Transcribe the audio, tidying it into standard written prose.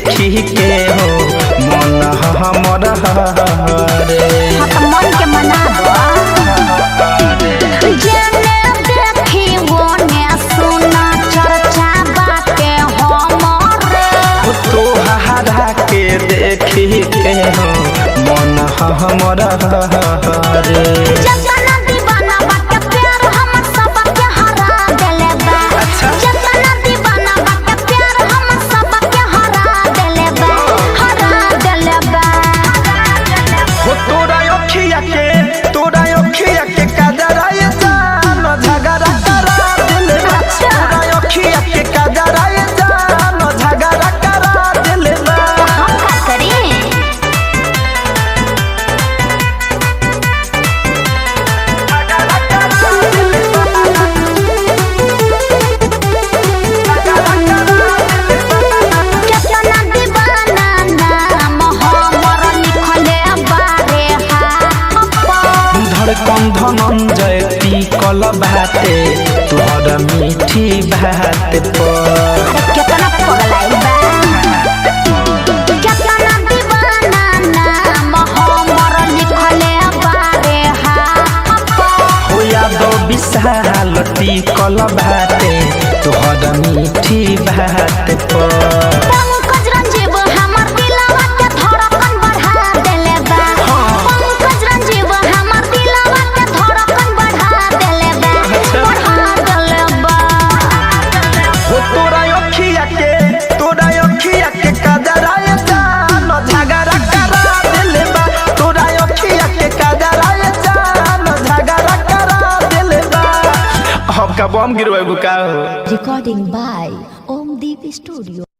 देखी के हो मन हमर रे मन के मना जेने देखी ओने सुना चर्चा बाटे हमरे तोहरा के देखी के हो मन हमर रे जतना दीवाना बाटे प्यार हमर सबके हरा देले बा जतना दीवाना बाटे प्यार हमर सबके हरा देले बा हो तोरा अखिया के काजरा ये जान झगड़ा करा देले बा तोरा अखिया के काजरा ये जान झगड़ा करा देले बा हम का करी धड़कन धनंजय टिकल बाटे तोहर मीठी बात पर केतना पगलाई बा केतना दीवाना नाम हमर लिखले बारे हो यादव विशाल टिकल बाटे तोहर मीठी बात पर पंकज रंजीव हमर दिलवा के धड़कन बढ़ा देले बा पंकज रंजीव हमर दिलवा के धड़कन बढ़ा देले बा हो तोरा अखिया के काजरा ये जान झगड़ा करा देले बा तोरा अखिया के काजरा ये जान झगड़ा करा देले बा हम का बम गिरवे का Recording by Om Deep Studio.